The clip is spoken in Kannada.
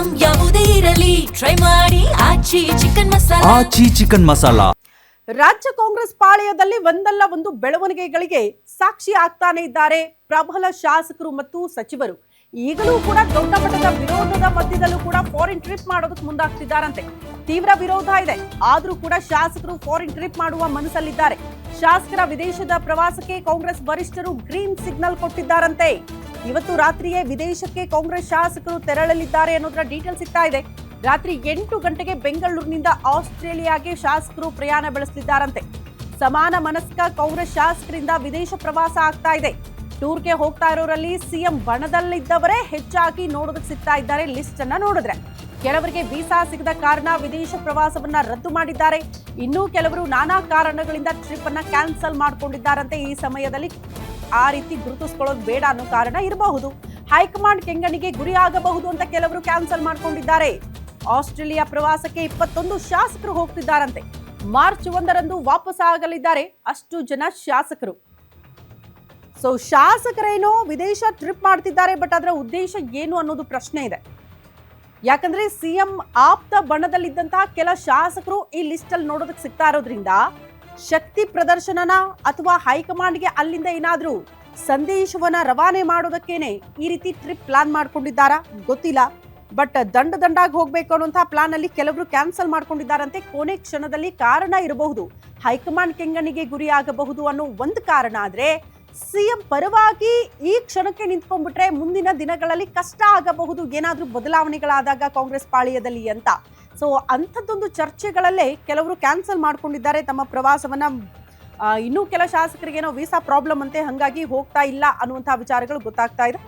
ಐಟಂ ಯಾವುದೇ ಇರಲಿ ಟ್ರೈ ಮಾಡಿ ಆಚಿ ಚಿಕನ್ ಮಸಾಲಾ. ಆಚಿ ಚಿಕನ್ ಮಸಾಲಾ. ರಾಜ್ಯ ಕಾಂಗ್ರೆಸ್ ಪಾಳೆಯದಲ್ಲಿ ಒಂದಲ್ಲ ಒಂದು ಬೆಳವಣಿಗೆಗಳಿಗೆ ಸಾಕ್ಷಿ ಆಗ್ತಾನೆ ಇದ್ದಾರೆ ಪ್ರಬಲ ಶಾಸಕರು ಮತ್ತು ಸಚಿವರು. ಈಗಲೂ ಕೂಡ ದೊಡ್ಡ ಮಟ್ಟದ ವಿರೋಧದ ಮಧ್ಯದಲ್ಲೂ ಕೂಡ ಫಾರಿನ್ ಟ್ರಿಪ್ ಮಾಡೋದಕ್ಕೆ ಮುಂದಾಗ್ತಿದ್ದಾರಂತೆ. ತೀವ್ರ ವಿರೋಧ ಇದೆ, ಆದ್ರೂ ಕೂಡ ಶಾಸಕರು ಫಾರಿನ್ ಟ್ರಿಪ್ ಮಾಡುವ ಮನಸ್ಸಲ್ಲಿದ್ದಾರೆ. ಶಾಸಕರ ವಿದೇಶದ ಪ್ರವಾಸಕ್ಕೆ ಕಾಂಗ್ರೆಸ್ ವರಿಷ್ಠರು ಗ್ರೀನ್ ಸಿಗ್ನಲ್ ಕೊಟ್ಟಿದ್ದಾರಂತೆ. ಇವತ್ತು ರಾತ್ರಿಯೇ ವಿದೇಶಕ್ಕೆ ಕಾಂಗ್ರೆಸ್ ಶಾಸಕರು ತೆರಳಲಿದ್ದಾರೆ ಅನ್ನೋದರ ಡೀಟೇಲ್ ಸಿಗ್ತಾ ಇದೆ. ರಾತ್ರಿ 8 ಗಂಟೆಗೆ ಬೆಂಗಳೂರಿನಿಂದ ಆಸ್ಟ್ರೇಲಿಯಾಗೆ ಶಾಸಕರು ಪ್ರಯಾಣ ಬೆಳೆಸಲಿದ್ದಾರಂತೆ. ಸಮಾನ ಮನಸ್ಕ ಕಾಂಗ್ರೆಸ್ ಶಾಸಕರಿಂದ ವಿದೇಶ ಪ್ರವಾಸ ಆಗ್ತಾ ಇದೆ. ಟೂರ್ಗೆ ಹೋಗ್ತಾ ಇರೋರಲ್ಲಿ ಸಿಎಂ ಬಣದಲ್ಲಿದ್ದವರೇ ಹೆಚ್ಚಾಗಿ ನೋಡೋದಕ್ಕೆ ಸಿಗ್ತಾ ಇದ್ದಾರೆ. ಲಿಸ್ಟ್ ಅನ್ನ ನೋಡಿದ್ರೆ ಕೆಲವರಿಗೆ ವೀಸಾ ಸಿಗದ ಕಾರಣ ವಿದೇಶ ಪ್ರವಾಸವನ್ನ ರದ್ದು ಮಾಡಿದ್ದಾರೆ. ಇನ್ನೂ ಕೆಲವರು ನಾನಾ ಕಾರಣಗಳಿಂದ ಟ್ರಿಪ್ ಅನ್ನ ಕ್ಯಾನ್ಸಲ್ ಮಾಡ್ಕೊಂಡಿದ್ದಾರಂತೆ. ಈ ಸಮಯದಲ್ಲಿ ಆ ರೀತಿ ಗುರುತಿಸ್ಕೊಳ್ಳೋದು ಬೇಡ ಅನ್ನೋ ಕಾರಣ ಇರಬಹುದು. ಹೈಕಮಾಂಡ್ ಕೆಂಗಣಿಗೆ ಗುರಿಯಾಗಬಹುದು ಅಂತ ಕೆಲವರು ಕ್ಯಾನ್ಸಲ್ ಮಾಡ್ಕೊಂಡಿದ್ದಾರೆ. ಆಸ್ಟ್ರೇಲಿಯಾ ಪ್ರವಾಸಕ್ಕೆ 21 ಶಾಸಕರು ಹೋಗ್ತಿದ್ದಾರಂತೆ. ಮಾರ್ಚ್ 1ರಂದು ವಾಪಸ್ ಆಗಲಿದ್ದಾರೆ ಅಷ್ಟು ಜನ ಶಾಸಕರು. ಶಾಸಕರೇನೋ ವಿದೇಶ ಟ್ರಿಪ್ ಮಾಡ್ತಿದ್ದಾರೆ, ಬಟ್ ಅದರ ಉದ್ದೇಶ ಏನು ಅನ್ನೋದು ಪ್ರಶ್ನೆ ಇದೆ. ಯಾಕಂದ್ರೆ ಸಿಎಂ ಆಪ್ತ ಬಣದಲ್ಲಿದ್ದಂತಹ ಕೆಲ ಶಾಸಕರು ಈ ಲಿಸ್ಟ್ ಅಲ್ಲಿ ನೋಡೋದಕ್ಕೆ ಸಿಗ್ತಾ ಇರೋದ್ರಿಂದ ಶಕ್ತಿ ಪ್ರದರ್ಶನನ ಅಥವಾ ಹೈಕಮಾಂಡ್ಗೆ ಅಲ್ಲಿಂದ ಏನಾದ್ರೂ ಸಂದೇಶವನ್ನ ರವಾನೆ ಮಾಡೋದಕ್ಕೇನೆ ಈ ರೀತಿ ಟ್ರಿಪ್ ಪ್ಲಾನ್ ಮಾಡ್ಕೊಂಡಿದ್ದಾರಾ ಗೊತ್ತಿಲ್ಲ. ಬಟ್ ದಂಡಾಗಿ ಹೋಗ್ಬೇಕು ಅನ್ನುವಂತಹ ಪ್ಲಾನ್ ಅಲ್ಲಿ ಕೆಲವರು ಕ್ಯಾನ್ಸಲ್ ಮಾಡ್ಕೊಂಡಿದ್ದಾರಂತೆ. ಕೊನೆ ಕ್ಷಣದಲ್ಲಿ ಕಾರಣ ಇರಬಹುದು, ಹೈಕಮಾಂಡ್ ಕೆಂಗಣಿಗೆ ಗುರಿಯಾಗಬಹುದು ಅನ್ನೋ ಒಂದು ಕಾರಣ. ಆದ್ರೆ ಸಿಎಂ ಪರವಾಗಿ ಈ ಕ್ಷಣಕ್ಕೆ ನಿಂತ್ಕೊಂಡ್ಬಿಟ್ರೆ ಮುಂದಿನ ದಿನಗಳಲ್ಲಿ ಕಷ್ಟ ಆಗಬಹುದು, ಏನಾದ್ರೂ ಬದಲಾವಣೆಗಳಾದಾಗ ಕಾಂಗ್ರೆಸ್ ಪಾಳೆಯದಲ್ಲಿ ಅಂತ. ಅಂಥದ್ದೊಂದು ಚರ್ಚೆಗಳಲ್ಲೇ ಕೆಲವರು ಕ್ಯಾನ್ಸಲ್ ಮಾಡ್ಕೊಂಡಿದ್ದಾರೆ ತಮ್ಮ ಪ್ರವಾಸವನ್ನ. ಇನ್ನೂ ಕೆಲ ಶಾಸಕರಿಗೇನೋ ವೀಸಾ ಪ್ರಾಬ್ಲಮ್ ಅಂತೆ, ಹಂಗಾಗಿ ಹೋಗ್ತಾ ಇಲ್ಲ ಅನ್ನುವಂತಹ ವಿಚಾರಗಳು ಗೊತ್ತಾಗ್ತಾ ಇದೆ.